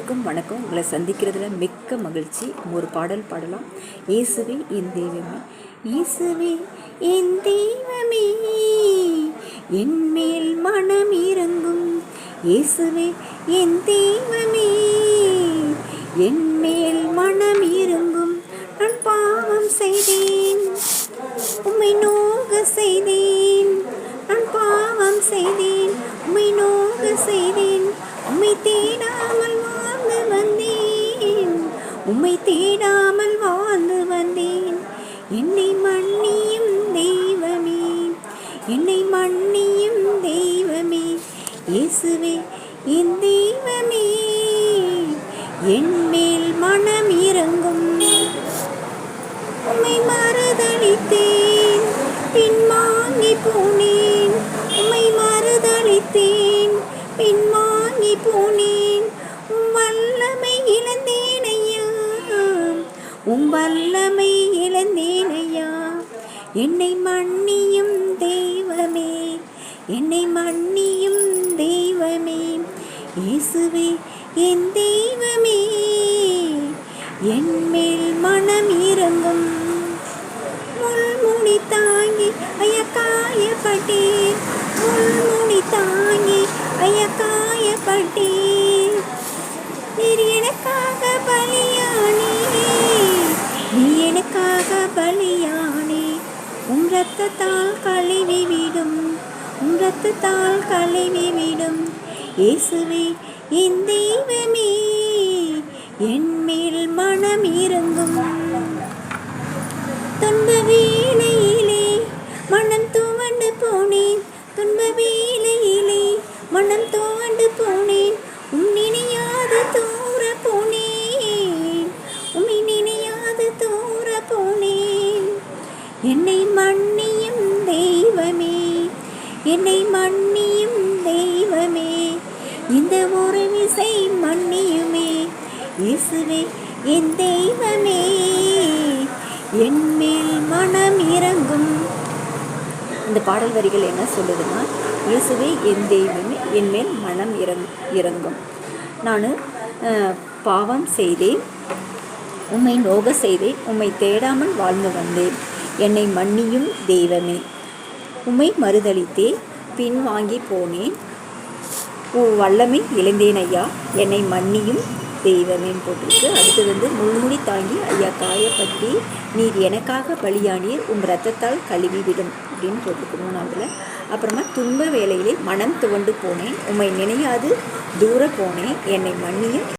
அனைவருக்கும் வணக்கம். உங்களை சந்திக்கிறதுல மிக்க மகிழ்ச்சி. ஒரு பாடல் பாடலாம். இயேசுவே என் தெய்வமே, இயேசுவே என் தெய்வமே, என் மேல் மனம் இறங்கும். இயேசுவே என் தெய்வமே, என் மேல் மனம் இறங்கும். நான் பாவம் செய்தேன், உம்மை நோக செய்தேன். நான் பாவம் செய்தேன், உம்மை நோக செய்தேன். உம்மை தேடாமல் வாழ்ந்து வந்தேன், உம்மை தேடாமல் வாழ்ந்து வந்தேன். என்னை மன்னியும் தெய்வமே, என்னை மன்னியும் தெய்வமே. இயேசுவே என் தெய்வமே, என் மேல் மனம் இறங்கும். உம்மை மறுதலித்தேன், பின்வாங்கி போனேன். உம்மை மறுதலித்தேன், பின்வாங்கி போனேன். உம் வல்லமை இழந்தேன் ஐயா, உம் வல்லமை இழந்தேன் ஐயா. என்னை மன்னியும் தெய்வமே, என்னை மன்னியும் தெய்வமே. இயேசுவே என் தெய்வமே, என் மேல் மனம் இறங்கும். முள்முடி தாங்கி ஐயா காயப்பட்டேன், முள்முடி தாங்கி ஐயா காயப்பட்டேன். நீர் எனக்காக பலியானே, நீ எனக்காக பலியானே. உம் இரத்தத்தால் கழுவி விடும், உம் இரத்தத்தால் கழுவி விடும். இயேசுவே என் தெய்வமே, என் மேல் மனம் இறங்கும். துன்ப வேளையிலே மனம் துவண்டு போனேன், துன்ப வேளையிலே மனம் துவண்டு போனேன். உம் நினையாது தூர போனேன், உம்மை நினையாது தூர போனேன். என்னை மன்னியும் தெய்வமே, என்னை மன்னியும் தெய்வமே. இந்த ஒரு விசை மன்னியுமே. இயேசுவே என் தெய்வமே, என் மேல் மனம் இறங்கும். இந்த பாடல் வரிகள் என்ன சொல்லுதுன்னா, இயேசுவே என் தெய்வமே, என் மேல் மனம் இறங்கும். நான் பாவம் செய்தேன், உம்மை நோக செய்தேன். உம்மை தேடாமல் வாழ்ந்து வந்தேன். என்னை மன்னியும் தெய்வமே. உம்மை மறுதலித்தேன், பின்வாங்கி போனேன். வல்லமை இழந்தேன் ஐயா, என்னை மன்னியும் தெய்வமேன்னு போட்டிருக்கு. அடுத்து முள்முடி தாங்கி ஐயா காயப்பட்டி, நீர் எனக்காக பலியானீர், உம் இரத்தத்தால் கழுவி விடும் அப்படின்னு போட்டிருக்கணும். அதில் அப்புறமா துன்ப வேளையிலே மனம் துவண்டு போனேன், உம்மை நினையாது தூர போனேன். என்னை மன்னியும்